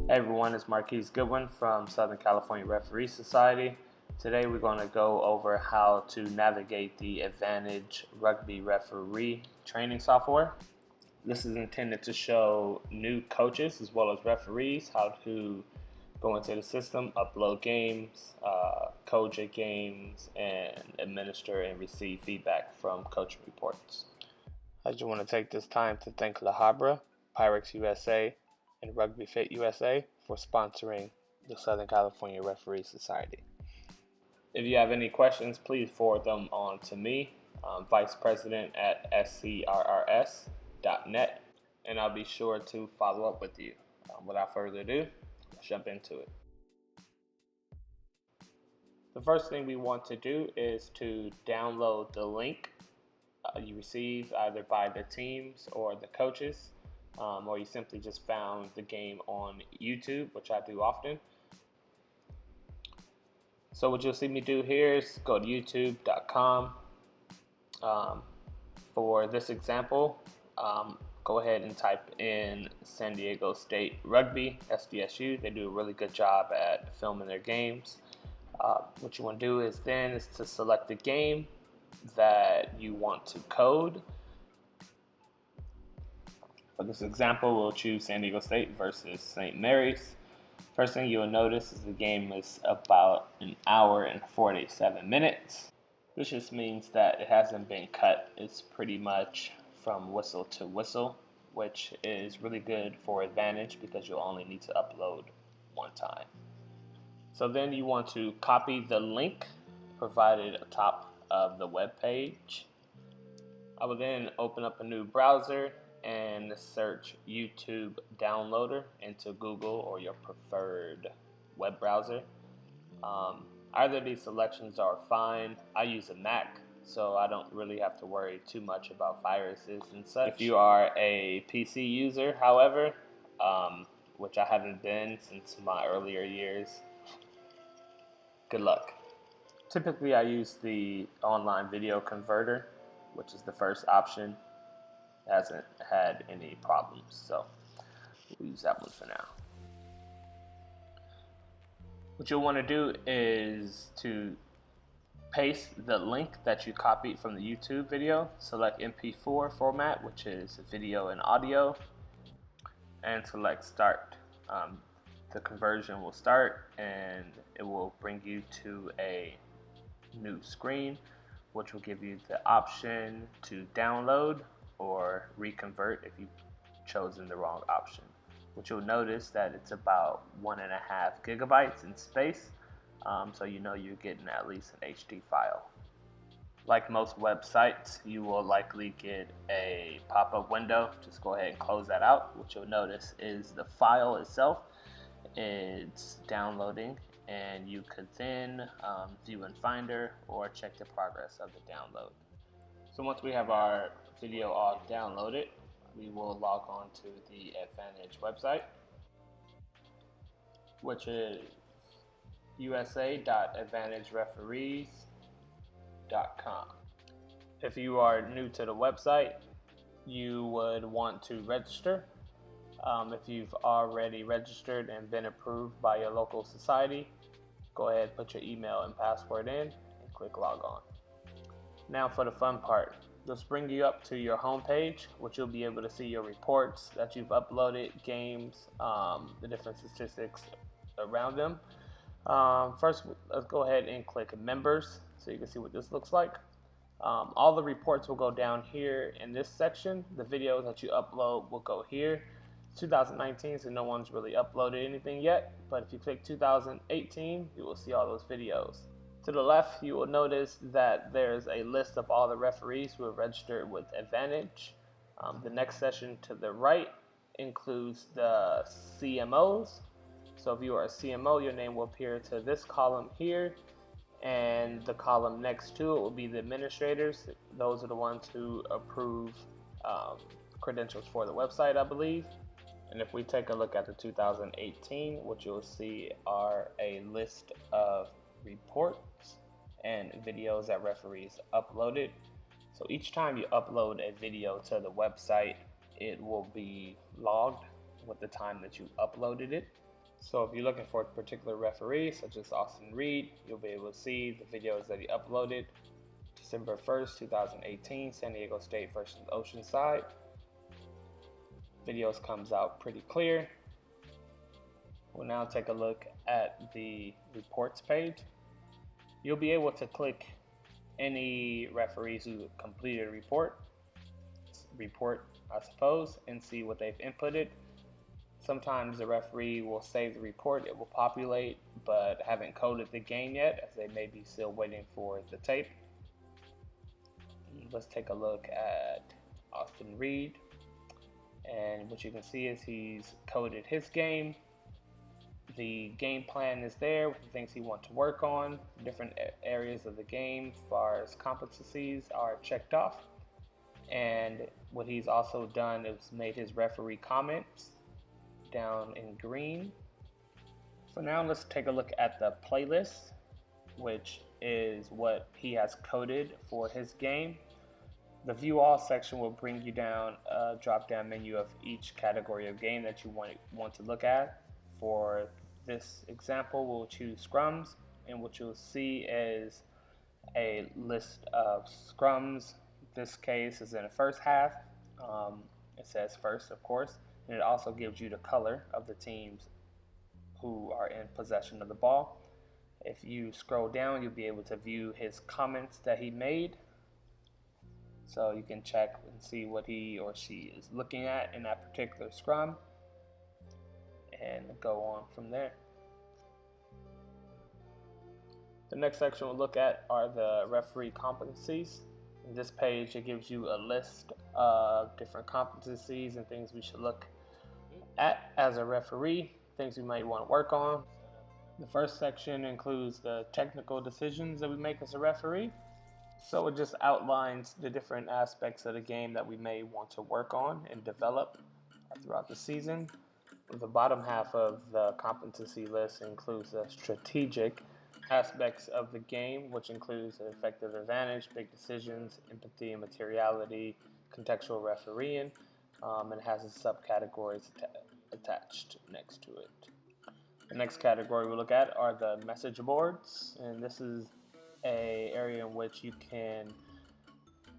Hey everyone, it's Marquise Goodwin from Southern California Referee Society. Today we're going to go over how to navigate the Advantage Rugby Referee training software. This is intended to show new coaches as well as referees how to go into the system, upload games, code your games, and administer and receive feedback from coaching reports. I just want to take this time to thank La Habra, Pyrex USA, and Rugby Fit USA for sponsoring the Southern California Referee Society. If you have any questions, please forward them on to me, Vice President at scrrs.net, and I'll be sure to follow up with you. Without further ado, let's jump into it. The first thing we want to do is to download the link you receive either by the teams or the coaches. Or you simply just found the game on YouTube, which I do often. So what you'll see me do here is go to youtube.com. For this example, go ahead and type in San Diego State Rugby, SDSU. They do a really good job at filming their games. What you want to do is to select the game that you want to code. For this example, we'll choose San Diego State versus St. Mary's. First thing you'll notice is the game is about 1 hour and 47 minutes. This just means that it hasn't been cut. It's pretty much from whistle to whistle, which is really good for Advantage because you'll only need to upload one time. So then you want to copy the link provided atop of the web page. I will then open up a new browser and search YouTube Downloader into Google or your preferred web browser. Either of these selections are fine. I use a Mac, so I don't really have to worry too much about viruses and such. If you are a PC user, however, which I haven't been since my earlier years, good luck. Typically, I use the online video converter, which is the first option. Hasn't had any problems, so we'll use that one for now. What you'll want to do is to paste the link that you copied from the YouTube video, select MP4 format, which is video and audio, and select start. The conversion will start and it will bring you to a new screen, which will give you the option to download or reconvert if you've chosen the wrong option. Which you'll notice that it's about 1.5 gigabytes in space, so you know you're getting at least an HD file. Like most websites, you will likely get a pop-up window. Just go ahead and close that out. What you'll notice is the file itself is downloading, and you could then view in Finder or check the progress of the download. So once we have our video all downloaded, we will log on to the Advantage website, which is usa.advantagereferees.com. If you are new to the website, you would want to register. If you've already registered and been approved by your local society, go ahead, put your email and password in, and click log on. Now for the fun part. This bring you up to your home page, which you'll be able to see your reports that you've uploaded, games, the different statistics around them. First, let's go ahead and click members so you can see what this looks like. All the reports will go down here in this section. The videos that you upload will go here. It's 2019, so no one's really uploaded anything yet, but if you click 2018, you will see all those videos. To the left, you will notice that there's a list of all the referees who are registered with Advantage. The next section to the right includes the CMOs. So if you are a CMO, your name will appear to this column here, and the column next to it will be the administrators. Those are the ones who approve credentials for the website, I believe. And if we take a look at the 2018, what you'll see are a list of reports and videos that referees uploaded. So each time you upload a video to the website, it will be logged with the time that you uploaded it. So if you're looking for a particular referee, such as Austin Reed, you'll be able to see the videos that he uploaded. December 1st, 2018, San Diego State versus Oceanside. Videos comes out pretty clear. We'll now take a look at the reports page. You'll be able to click any referees who completed a report, I suppose, and see what they've inputted. Sometimes the referee will save the report, it will populate, but haven't coded the game yet, as they may be still waiting for the tape. Let's take a look at Austin Reed, and what you can see is he's coded his game. The game plan is there with the things he wants to work on. Different areas of the game as far as competencies are checked off. And what he's also done is made his referee comments down in green. So now let's take a look at the playlist, which is what he has coded for his game. The view all section will bring you down a drop down menu of each category of game that you want to look at. For this example, we'll choose scrums, and what you'll see is a list of scrums. This case is in the first half. It says first, of course, and it also gives you the color of the teams who are in possession of the ball. If you scroll down, you'll be able to view his comments that he made. So you can check and see what he or she is looking at in that particular scrum and go on from there. The next section we'll look at are the referee competencies. In this page, it gives you a list of different competencies and things we should look at as a referee, things we might want to work on. The first section includes the technical decisions that we make as a referee. So it just outlines the different aspects of the game that we may want to work on and develop throughout the season. The bottom half of the competency list includes the strategic aspects of the game, which includes effective advantage, big decisions, empathy and materiality, contextual refereeing, and has its subcategories attached next to it. The next category we'll look at are the message boards, and this is an area in which you can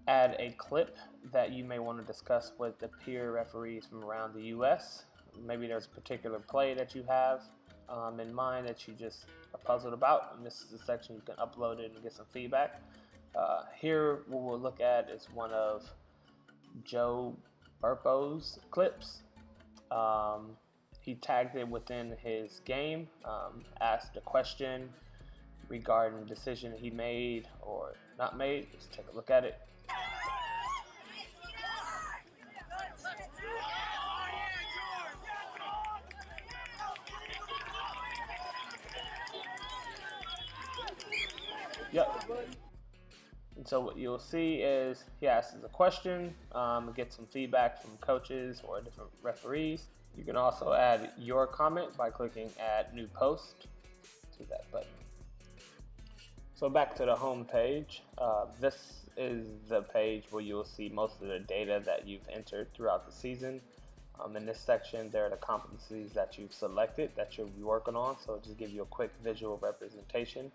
add a clip that you may want to discuss with the peer referees from around the US. Maybe there's a particular play that you have in mind that you just are puzzled about, and this is the section you can upload it and get some feedback. Here what we'll look at is one of Joe Burpow's clips. He tagged it within his game, asked a question regarding the decision he made or not made. Let's take a look at it. Yep. And so what you'll see is he asks a question, get some feedback from coaches or different referees. You can also add your comment by clicking Add New Post to that button. So back to the home page. This is the page where you'll see most of the data that you've entered throughout the season. In this section, there are the competencies that you've selected that you'll be working on. So it'll just give you a quick visual representation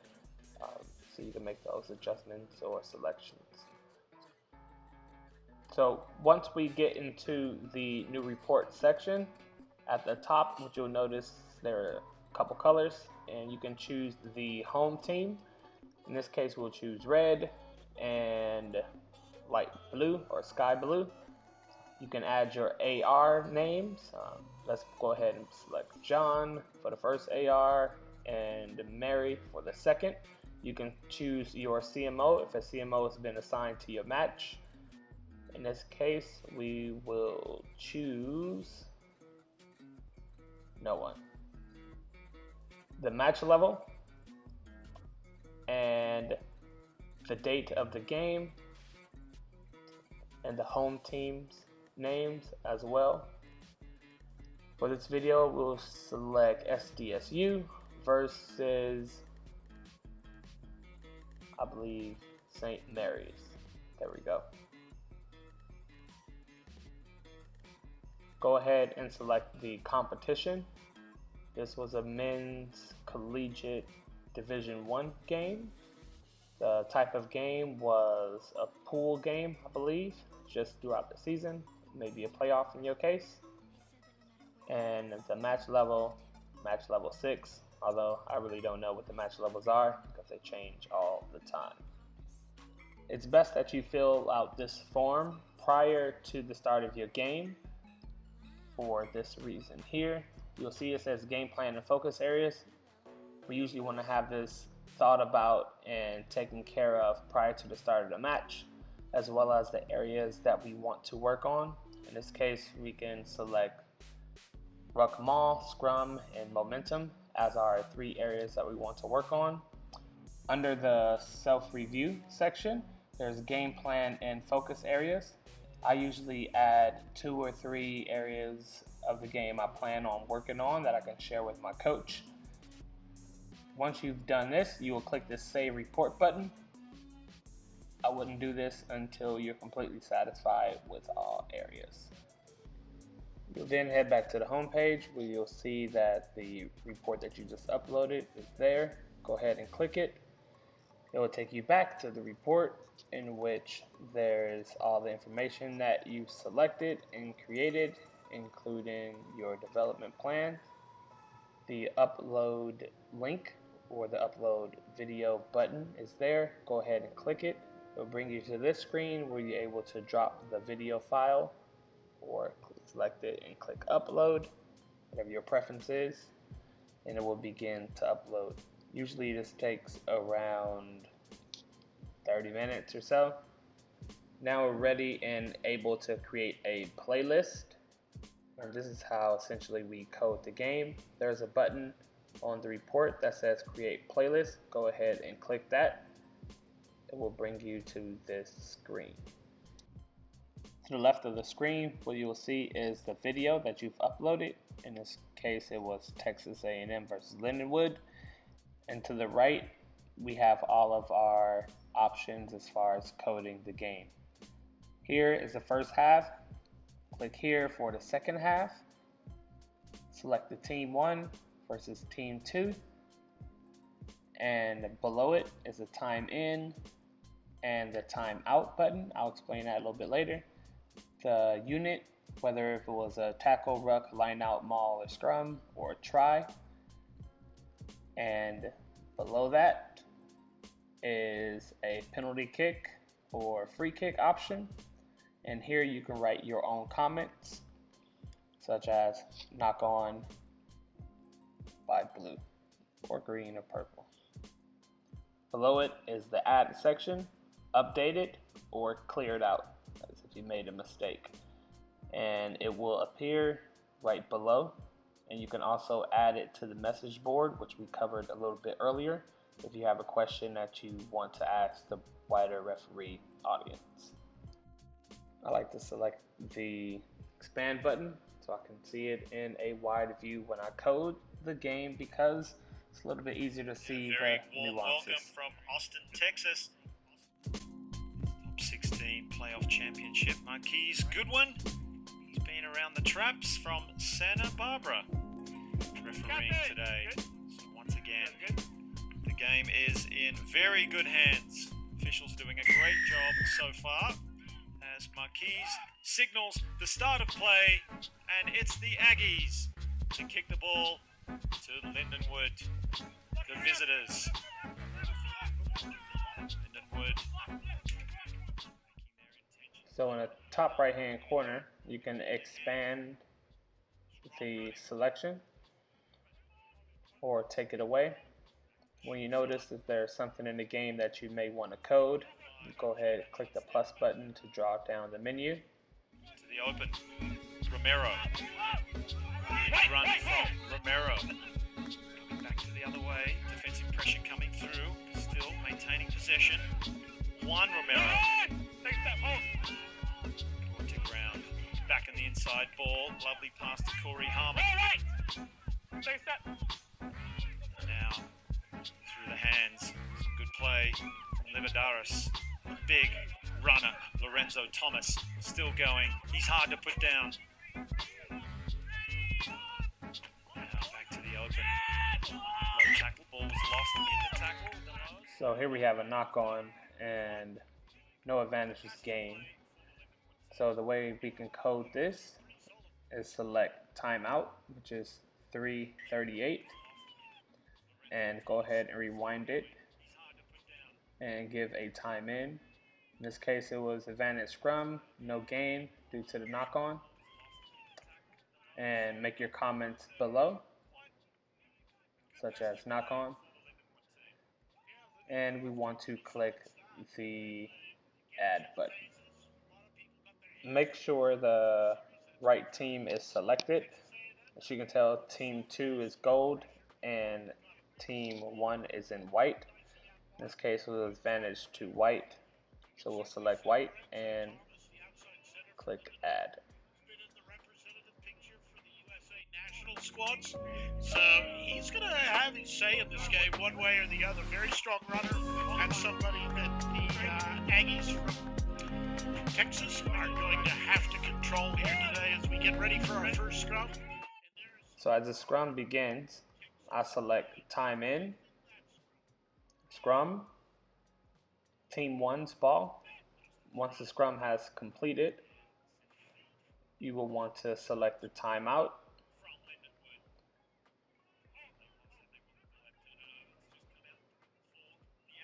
so you can make those adjustments or selections. So once we get into the new report section, at the top, what you'll notice, there are a couple colors, and you can choose the home team. In this case, we'll choose red and light blue or sky blue. You can add your AR names. Let's go ahead and select John for the first AR and Mary for the second. You can choose your CMO if a CMO has been assigned to your match. In this case, we will choose no one. The match level and the date of the game and the home team's names as well. For this video, we'll select SDSU versus, I believe, St. Mary's. There we go. Go ahead and select the competition. This was a men's collegiate Division 1 game. The type of game was a pool game, I believe, just throughout the season, maybe a playoff in your case. And the match level 6, although I really don't know what the match levels are because they change all the time. It's best that you fill out this form prior to the start of your game for this reason. Here, you'll see it says game plan and focus areas. We usually want to have this thought about and taken care of prior to the start of the match, as well as the areas that we want to work on. In this case, we can select ruck maul, scrum, and momentum as our 3 areas that we want to work on. Under the self-review section, there's game plan and focus areas. I usually add 2 or 3 areas of the game I plan on working on that I can share with my coach. Once you've done this, you will click the Save Report button. I wouldn't do this until you're completely satisfied with all areas. You'll then head back to the home page where you'll see that the report that you just uploaded is there. Go ahead and click it. It will take you back to the report in which there's all the information that you've selected and created, including your development plan. The upload link or the upload video button is there. Go ahead and click it. It will bring you to this screen where you're able to drop the video file or select it and click upload, whatever your preference is, and it will begin to upload. Usually this takes around 30 minutes or so. Now we're ready and able to create a playlist. And this is how essentially we code the game. There's a button on the report that says create playlist. Go ahead and click that. It will bring you to this screen. To the left of the screen, what you will see is the video that you've uploaded. In this case, it was Texas A&M versus Lindenwood. And to the right, we have all of our options as far as coding the game. Here is the first half. Click here for the second half. Select the team 1 versus team 2. And below it is the time in and the time out button. I'll explain that a little bit later. The unit, whether if it was a tackle, ruck, line out, maul, or scrum, or a try. And below that is a penalty kick or free kick option. And here you can write your own comments, such as knock on by blue or green or purple. Below it is the add section, updated or cleared out, as if you made a mistake. And it will appear right below. And you can also add it to the message board, which we covered a little bit earlier, if you have a question that you want to ask the wider referee audience. I like to select the expand button so I can see it in a wide view when I code the game because it's a little bit easier to see the nuances. Welcome from Austin, Texas. Top 16 playoff championship. Marquise Goodwin. He's been around the traps from Santa Barbara. Refereeing today. So once again, the game is in very good hands. Officials doing a great job so far. As Marquise signals the start of play, and it's the Aggies to kick the ball to Lindenwood, the visitors. Lindenwood. So in the top right hand corner, you can expand the selection or take it away. When you notice that there's something in the game that you may want to code, you go ahead and click the plus button to draw down the menu. To the open, Romero. Big run from Romero. Coming back to the other way, defensive pressure coming through, still maintaining possession. Juan Romero. Brought to ground, back in the inside ball, lovely pass to Corey Harmon. Now, through the hands, some good play from Livadaris. Big runner, Lorenzo Thomas, still going. He's hard to put down. Now back to the So here we have a knock on and no advantage is gained. So the way we can code this is select timeout, which is 3:38, and go ahead and rewind it and give a time in. In this case, it was advantage scrum, no gain due to the knock on. And make your comments below, such as knock on. And we want to click the add button. Make sure the right team is selected. As you can tell, team 2 is gold and team 1 is in white. In this case, we'll advantage to white. So we'll select white and click add. National squads, so he's going to have his say in this game one way or the other. Very strong runner and somebody that the Aggies from Texas are going to have to control here today as we get ready for our first scrum. So as the scrum begins, I select time in, scrum, team 1's ball. Once the scrum has completed, you will want to select the timeout,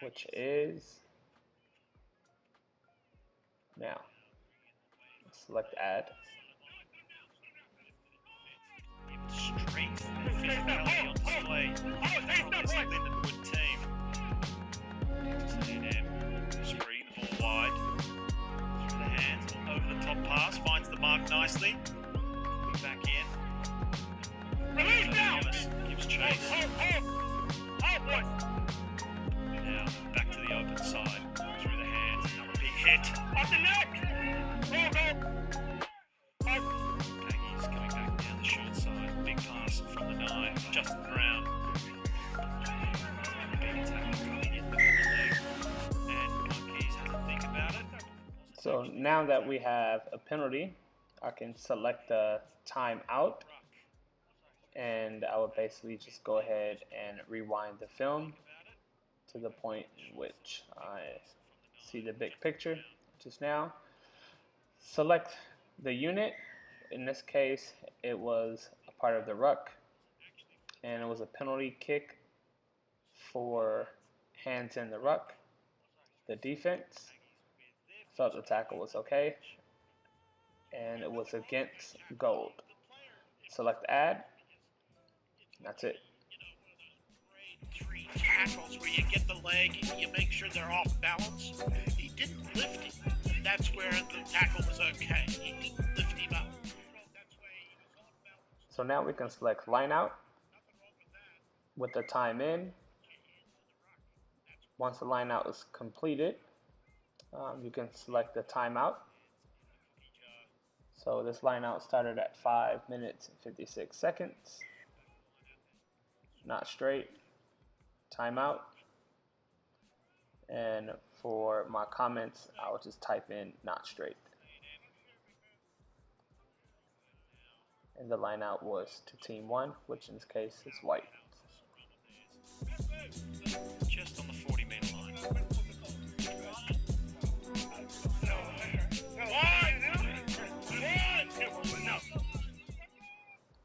which is now. Select add. Strength and physicality on display for this Lindenwood team. Texas A&M spreading the ball wide through the hands, over the top pass, finds the mark nicely. Back in. Release now! Gives chase. Now back to the open side, through the hands, another big hit. Up the neck! Aggies coming back down the short side, big pass from the 9, Justin Brown. Big tackle coming in the leg, and Monkeys have to think about it. So now that we have a penalty, I can select the timeout, and I would basically just go ahead and rewind the film to the point in which I see the big picture just now. Select the unit. In this case, it was a part of the ruck, and it was a penalty kick for hands in the ruck. The defense felt the tackle was okay, and it was against gold. Select add. That's it. Three tackles where you get the leg, you make sure they're off balance. He didn't lift him. That's where the tackle was okay. He didn't lift him up. So now we can select line out with the time in. Once the line out is completed, you can select the timeout. So this line out started at 5 minutes and 56 seconds. Not straight. Timeout. And for my comments, I will just type in not straight. And the line out was to team 1, which in this case is white. Just on the 40-meter line.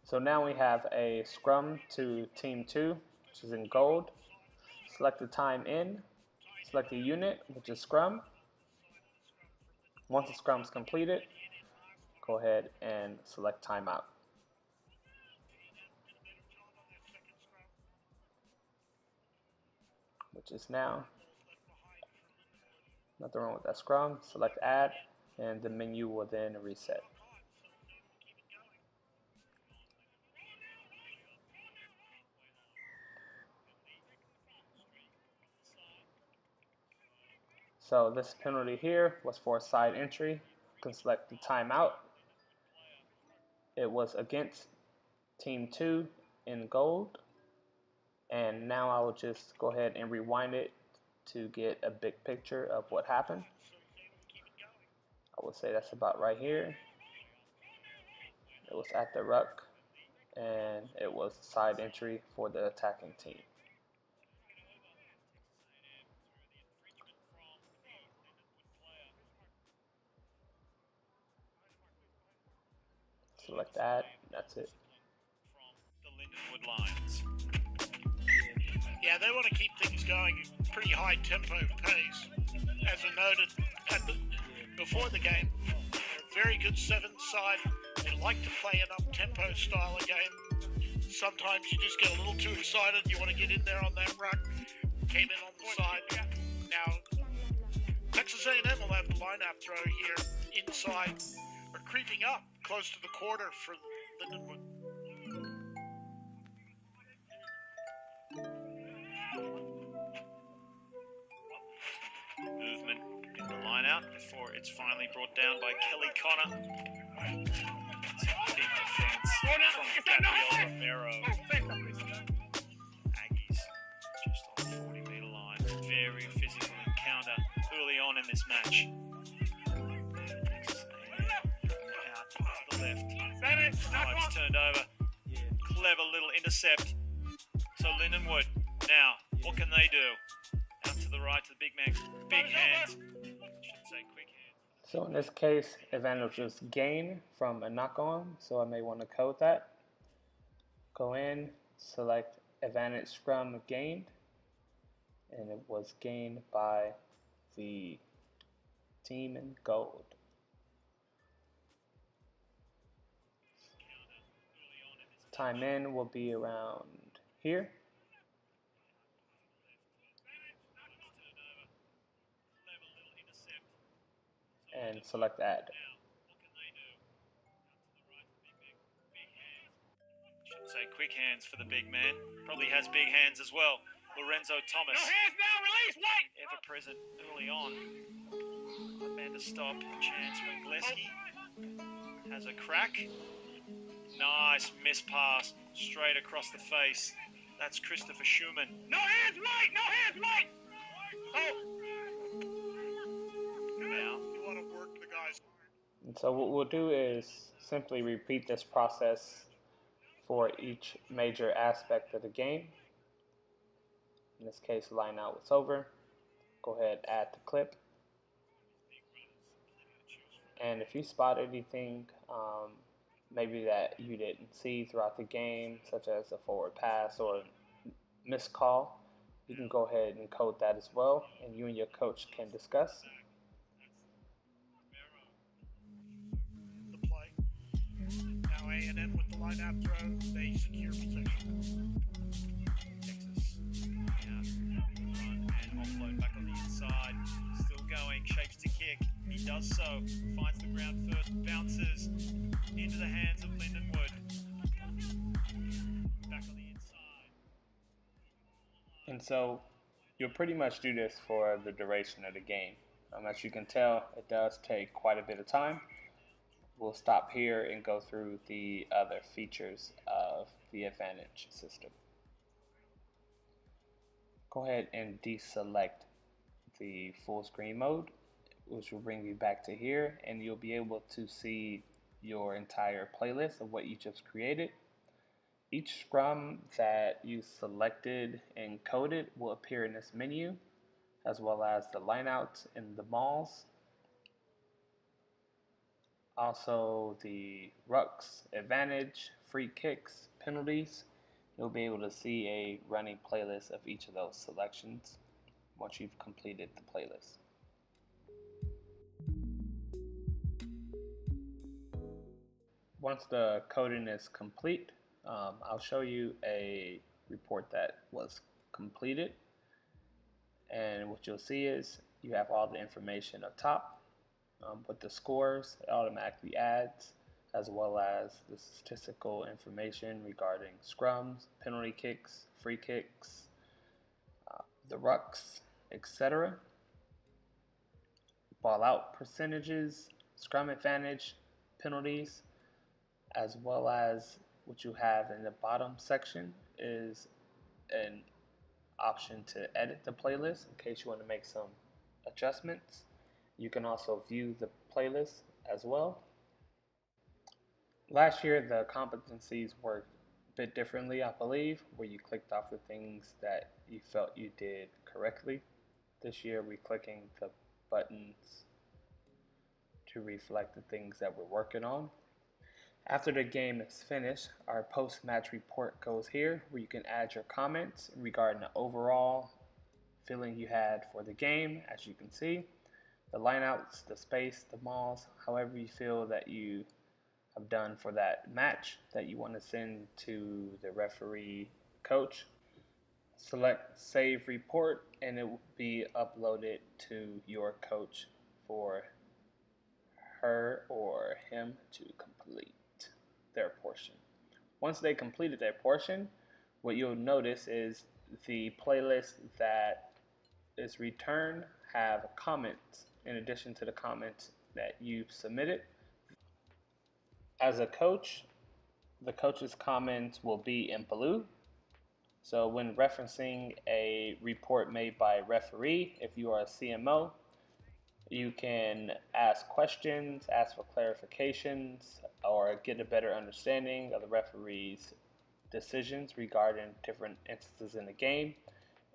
So now we have a scrum to team 2, which is in gold. Select the time in, select the unit, which is scrum. Once the scrum is completed, go ahead and select timeout. Which is now. Nothing wrong with that scrum. Select add, and the menu will then reset. So this penalty here was for a side entry. You can select the timeout. It was against team 2 in gold. And now I will just go ahead and rewind it to get a big picture of what happened. I would say that's about right here. It was at the ruck, and it was side entry for the attacking team. select that. That's it. From the Lindenwood Lions. Yeah, they want to keep things going pretty high tempo pace. As I noted before the game, they're a very good seventh side. They like to play an up-tempo style of game. Sometimes you just get a little too excited. You want to get in there on that ruck. Came in on the side. Now, Texas A&M will have the line-out throw here inside, or creeping up close to the quarter for Lindenwood. Movement in the line out before it's finally brought down by Kelly Connor. It's a big defense from Gabriel Romero. Aggies just on the 40-meter line. Very physical encounter early on in this match. Texas A&M out to the left. Oh, it's turned over. Clever little intercept. So Lindenwood, now, what can they do? Out to the right to the big man. Big hands. Should say quick hands. So in this case, advantage was gain from a knock-on, so I may want to code that. Go in, select advantage scrum gained, and it was gained by the team in gold. Time in will be around here. And select add. Should say quick hands for the big man. Probably has big hands as well. Lorenzo Thomas. No hands now, release, wait! Ever present early on. Man to stop. Chance Wengleski has a crack. Nice miss pass straight across the face. That's Christopher Schumann. No hands, Mike! No hands, Mike! Oh! Now, You want to work the guys. And so what we'll do is simply repeat this process for each major aspect of the game. In this case, line out was over. Go ahead, add the clip. And if you spot anything maybe that you didn't see throughout the game, such as a forward pass or missed call, you can go ahead and code that as well, and you and your coach can discuss. The play. Now A&M with the line out throw. They secure possession. Texas. Yeah. Run and offload back on the inside. Still going. Shapes to kick. He does so. Finds the ground first. Bounces into the hands of Lindenwood. Back on the inside. And so you'll pretty much do this for the duration of the game. As you can tell, it does take quite a bit of time. We'll stop here and go through the other features of the advantage system. Go ahead and deselect the full screen mode, which will bring you back to here, and you'll be able to see your entire playlist of what you just created. Each scrum that you selected and coded will appear in this menu, as well as the lineouts and the mauls. Also the rucks, advantage, free kicks, penalties. You'll be able to see a running playlist of each of those selections once you've completed the playlist. Once the coding is complete, I'll show you a report that was completed, and what you'll see is you have all the information up top. With the scores, it automatically adds, as well as the statistical information regarding scrums, penalty kicks, free kicks, the rucks, etc. Ball out percentages, scrum advantage, penalties, as well as what you have in the bottom section is an option to edit the playlist in case you want to make some adjustments. You can also view the playlist as well. Last year, the competencies worked a bit differently, I believe, where you clicked off the things that you felt you did correctly. This year, we're clicking the buttons to reflect the things that we're working on. After the game is finished, our post-match report goes here, where you can add your comments regarding the overall feeling you had for the game. As you can see, the lineouts, the space, the malls, however you feel that you have done for that match that you want to send to the referee coach. Select Save Report, and it will be uploaded to your coach for her or him to complete their portion. Once they completed their portion, what you'll notice is the playlist that is returned have comments in addition to the comments that you've submitted. As a coach, the coach's comments will be in blue. So when referencing a report made by a referee, if you are a CMO, you can ask questions, ask for clarifications, or get a better understanding of the referee's decisions regarding different instances in the game,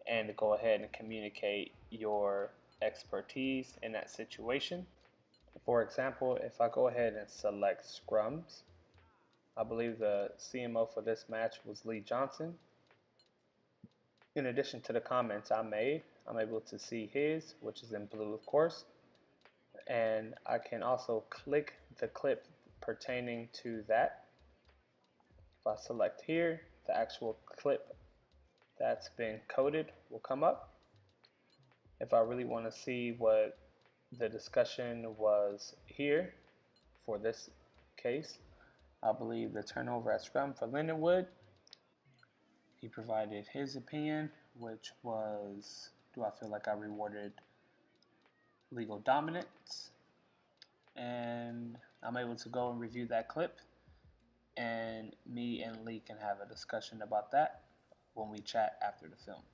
and to go ahead and communicate your expertise in that situation. For example, if I go ahead and select scrums, I believe the CMO for this match was Lee Johnson. In addition to the comments I made, I'm able to see his, which is in blue, of course. And I can also click the clip pertaining to that. If I select here, the actual clip that's been coded will come up. If I really want to see what the discussion was here for this case, I believe the turnover at scrum for Lindenwood, he provided his opinion, which was, do I feel like I rewarded legal dominance? And I'm able to go and review that clip, and me and Lee can have a discussion about that when we chat after the film.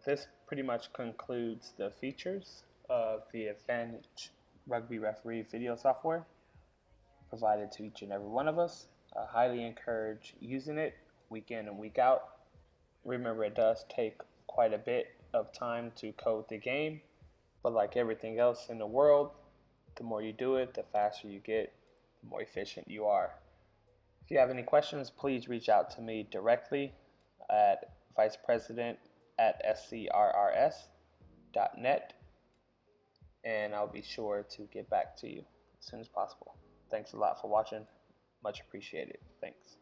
This pretty much concludes the features of the Advantage Rugby Referee video software provided to each and every one of us. I highly encourage using it week in and week out. Remember, it does take quite a bit of time to code the game, but like everything else in the world, the more you do it, the faster you get, the more efficient you are. If you have any questions, please reach out to me directly at vicepresident@scrrs.net, and I'll be sure to get back to you as soon as possible. Thanks a lot for watching. Much appreciated. Thanks.